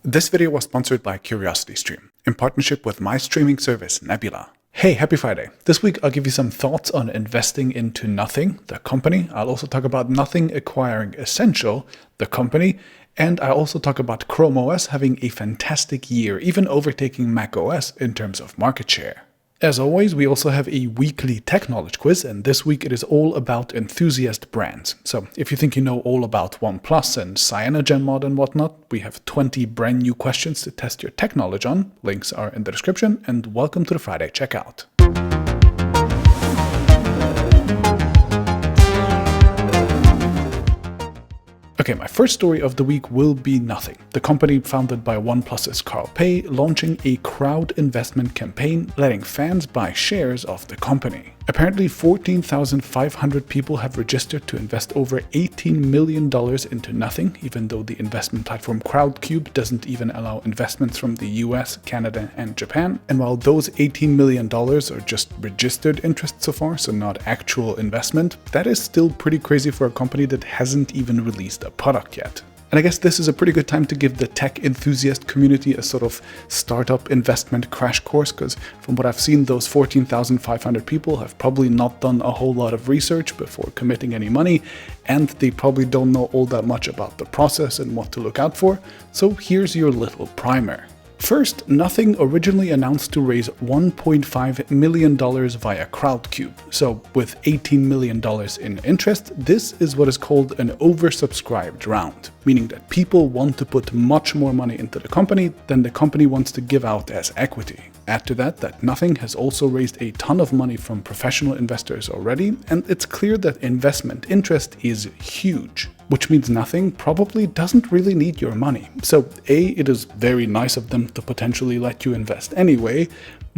This video was sponsored by CuriosityStream in partnership with my streaming service Nebula. Hey, happy Friday. This week I'll give you some thoughts on investing into Nothing, the company. I'll also talk about Nothing acquiring Essential, the company. And I'll also talk about ChromeOS having a fantastic year, even overtaking macOS in terms of market share. As always, we also have a weekly tech knowledge quiz, and this week it is all about enthusiast brands. So if you think you know all about OnePlus and CyanogenMod and whatnot, we have 20 brand new questions to test your tech knowledge on. Links are in the description, and welcome to the Friday checkout. Okay, my first story of the week will be Nothing, the company founded by OnePlus's Carl Pei, launching a crowd investment campaign letting fans buy shares of the company. Apparently 14,500 people have registered to invest over $18 million into Nothing, even though the investment platform Crowdcube doesn't even allow investments from the US, Canada, and Japan. And while those $18 million are just registered interest so far, so not actual investment, that is still pretty crazy for a company that hasn't even released a product yet. And I guess this is a pretty good time to give the tech enthusiast community a sort of startup investment crash course, because from what I've seen, those 14,500 people have probably not done a whole lot of research before committing any money, and they probably don't know all that much about the process and what to look out for. So here's your little primer. First, Nothing originally announced to raise $1.5 million via Crowdcube. So with $18 million in interest, this is what is called an oversubscribed round, meaning that people want to put much more money into the company than the company wants to give out as equity. Add to that Nothing has also raised a ton of money from professional investors already, and it's clear that investment interest is huge. Which means Nothing probably doesn't really need your money. So A, it is very nice of them to potentially let you invest anyway.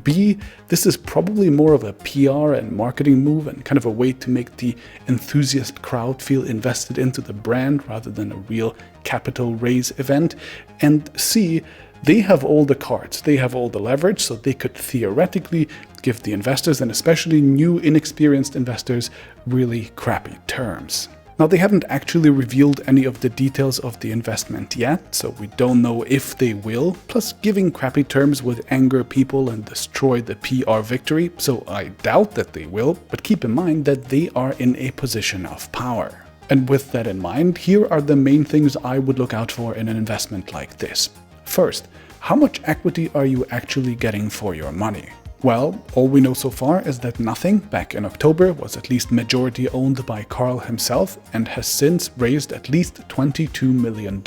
B, this is probably more of a PR and marketing move and kind of a way to make the enthusiast crowd feel invested into the brand rather than a real capital raise event. And C, they have all the cards, they have all the leverage, so they could theoretically give the investors, and especially new inexperienced investors, really crappy terms. Now, they haven't actually revealed any of the details of the investment yet, so we don't know if they will. Plus, giving crappy terms would anger people and destroy the PR victory, so I doubt that they will, but keep in mind that they are in a position of power. And with that in mind, here are the main things I would look out for in an investment like this. First, how much equity are you actually getting for your money? Well, all we know so far is that Nothing, back in October, was at least majority owned by Carl himself and has since raised at least $22 million.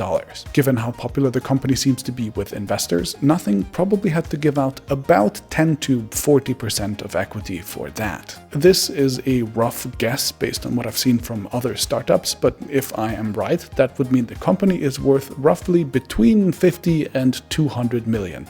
Given how popular the company seems to be with investors, Nothing probably had to give out about 10 to 40% of equity for that. This is a rough guess based on what I've seen from other startups, but if I am right, that would mean the company is worth roughly between $50 and $200 million.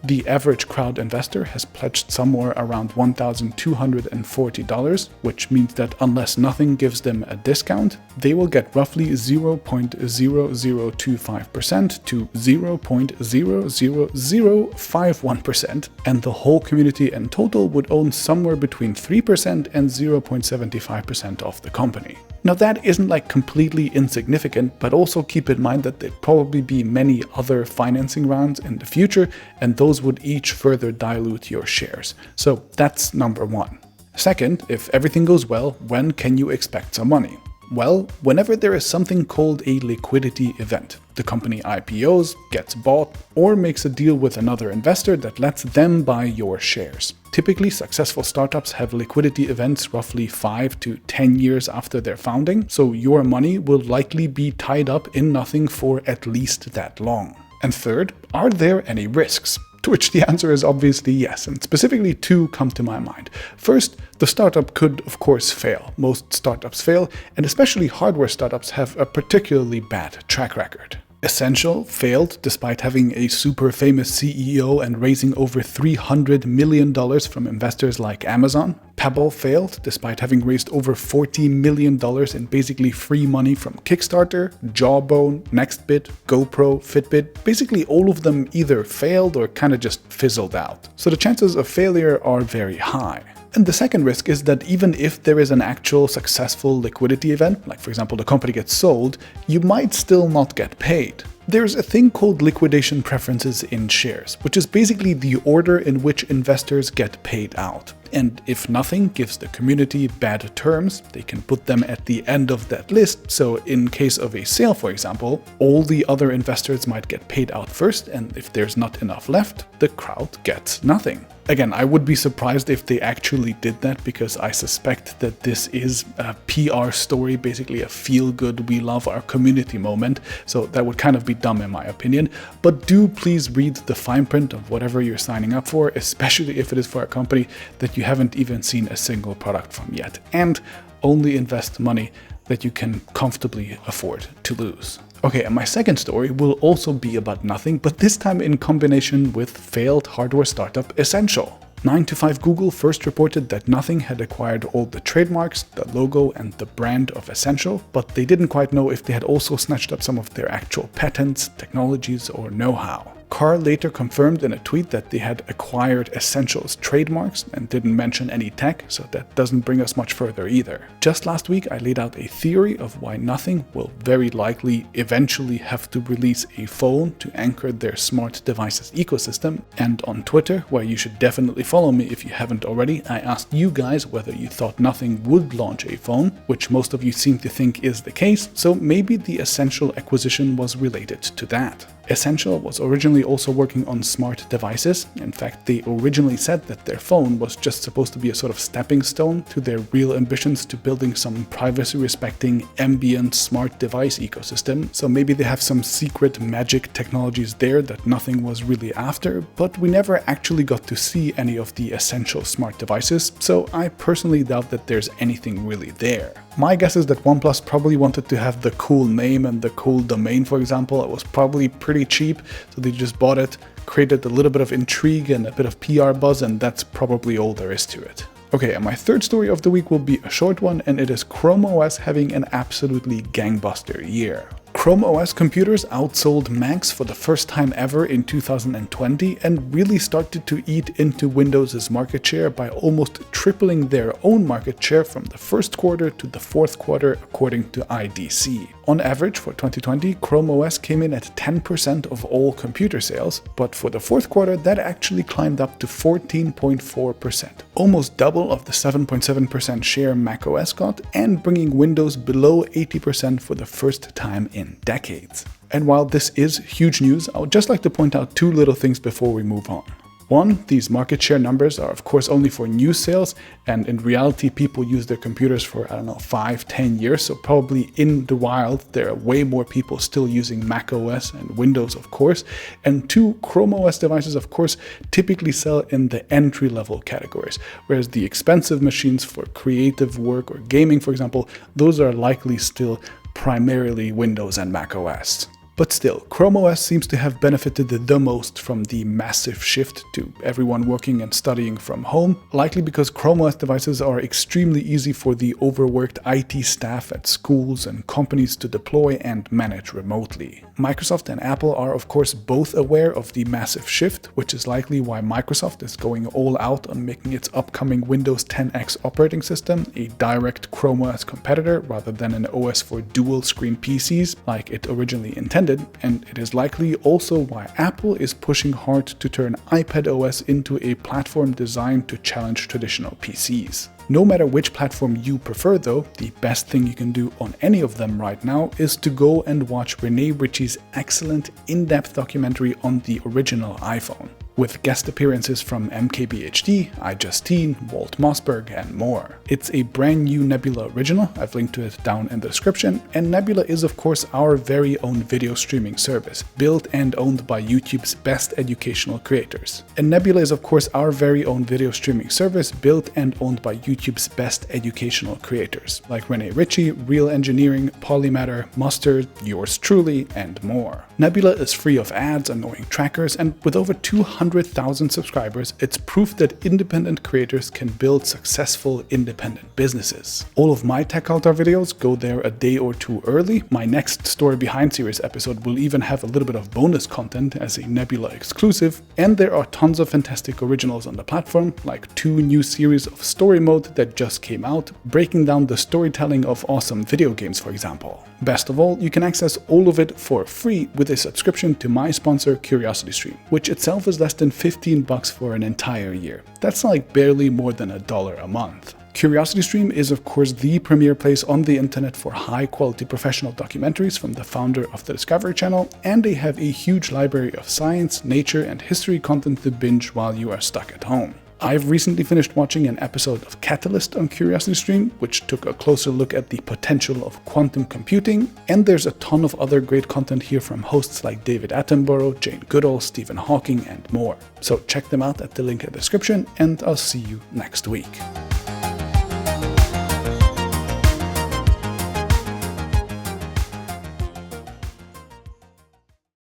The average crowd investor has pledged somewhere around $1,240, which means that unless Nothing gives them a discount, they will get roughly 0.0025% to 0.00051%, and the whole community in total would own somewhere between 3% and 0.75% of the company. Now, that isn't like completely insignificant, but also keep in mind that there'd probably be many other financing rounds in the future, and those would each further dilute your shares. So that's number one. Second, if everything goes well, when can you expect some money? Well, whenever there is something called a liquidity event. The company IPOs, gets bought, or makes a deal with another investor that lets them buy your shares. Typically, successful startups have liquidity events roughly 5 to 10 years after their founding, so your money will likely be tied up in Nothing for at least that long. And third, are there any risks? To which the answer is obviously yes, and specifically two come to my mind. First, the startup could of course fail. Most startups fail, and especially hardware startups have a particularly bad track record. Essential failed despite having a super famous CEO and raising over $300 million from investors like Amazon. Pebble failed despite having raised over $40 million in basically free money from Kickstarter. Jawbone, Nextbit, GoPro, Fitbit, basically all of them either failed or kind of just fizzled out. So the chances of failure are very high. And the second risk is that even if there is an actual successful liquidity event, like for example the company gets sold, you might still not get paid. There's a thing called liquidation preferences in shares, which is basically the order in which investors get paid out. And if nothing gives the community bad terms, they can put them at the end of that list. So in case of a sale, for example, all the other investors might get paid out first, and if there's not enough left, the crowd gets nothing. Again, I would be surprised if they actually did that, because I suspect that this is a PR story, basically a feel-good, we love our community moment. So that would kind of be dumb in my opinion. But do please read the fine print of whatever you're signing up for, especially if it is for a company that you haven't even seen a single product from yet. And only invest money that you can comfortably afford to lose. Okay, and my second story will also be about nothing, but this time in combination with failed hardware startup Essential. 9to5 Google first reported that Nothing had acquired all the trademarks, the logo, and the brand of Essential, but they didn't quite know if they had also snatched up some of their actual patents, technologies, or know-how. Carr later confirmed in a tweet that they had acquired Essential's trademarks and didn't mention any tech, so that doesn't bring us much further either. Just last week I laid out a theory of why Nothing will very likely eventually have to release a phone to anchor their smart devices ecosystem, and on Twitter, where you should definitely follow me if you haven't already, I asked you guys whether you thought Nothing would launch a phone, which most of you seem to think is the case, so maybe the Essential acquisition was related to that. Essential was originally also working on smart devices. In fact, they originally said that their phone was just supposed to be a sort of stepping stone to their real ambitions to building some privacy-respecting ambient smart device ecosystem. So maybe they have some secret magic technologies there that Nothing was really after, but we never actually got to see any of the Essential smart devices, so I personally doubt that there's anything really there. My guess is that OnePlus probably wanted to have the cool name and the cool domain, for example. It was probably pretty cheap, so they just bought it, created a little bit of intrigue and a bit of PR buzz, and that's probably all there is to it. Okay, and my third story of the week will be a short one, and it is ChromeOS having an absolutely gangbuster year. ChromeOS computers outsold Macs for the first time ever in 2020 and really started to eat into Windows' market share by almost tripling their own market share from the first quarter to the fourth quarter, according to IDC. On average for 2020, ChromeOS came in at 10% of all computer sales, but for the fourth quarter that actually climbed up to 14.4%, almost double of the 7.7% share macOS got, and bringing Windows below 80% for the first time in decades. And while this is huge news, I would just like to point out two little things before we move on. One, these market share numbers are of course only for new sales, and in reality people use their computers for, 5-10 years, so probably in the wild there are way more people still using macOS and Windows of course. And two, ChromeOS devices of course typically sell in the entry-level categories, whereas the expensive machines for creative work or gaming, for example, those are likely still primarily Windows and macOS. But still, ChromeOS seems to have benefited the most from the massive shift to everyone working and studying from home, likely because ChromeOS devices are extremely easy for the overworked IT staff at schools and companies to deploy and manage remotely. Microsoft and Apple are of course both aware of the massive shift, which is likely why Microsoft is going all out on making its upcoming Windows 10X operating system a direct ChromeOS competitor rather than an OS for dual-screen PCs like it originally intended. And it is likely also why Apple is pushing hard to turn iPadOS into a platform designed to challenge traditional PCs. No matter which platform you prefer though, the best thing you can do on any of them right now is to go and watch Rene Ritchie's excellent in-depth documentary on the original iPhone, with guest appearances from MKBHD, iJustine, Walt Mossberg, and more. It's a brand new Nebula original, I've linked to it down in the description, and Nebula is of course our very own video streaming service, built and owned by YouTube's best educational creators. And Nebula is of course our very own video streaming service, built and owned by YouTube's best educational creators, like Rene Ritchie, Real Engineering, Polymatter, Mustard, yours truly, and more. Nebula is free of ads, annoying trackers, and with over 200 200,000 subscribers, it's proof that independent creators can build successful independent businesses. All of my TechAltar videos go there a day or two early. My next Story Behind series episode will even have a little bit of bonus content as a Nebula exclusive, and there are tons of fantastic originals on the platform, like 2 new series of story mode that just came out, breaking down the storytelling of awesome video games, for example. Best of all, you can access all of it for free with a subscription to my sponsor CuriosityStream, which itself is less than $15 for an entire year. That's like barely more than $1 a month. CuriosityStream is of course the premier place on the internet for high-quality professional documentaries from the founder of the Discovery Channel, and they have a huge library of science, nature, and history content to binge while you are stuck at home. I've recently finished watching an episode of Catalyst on CuriosityStream, which took a closer look at the potential of quantum computing, and there's a ton of other great content here from hosts like David Attenborough, Jane Goodall, Stephen Hawking, and more. So check them out at the link in the description, and I'll see you next week.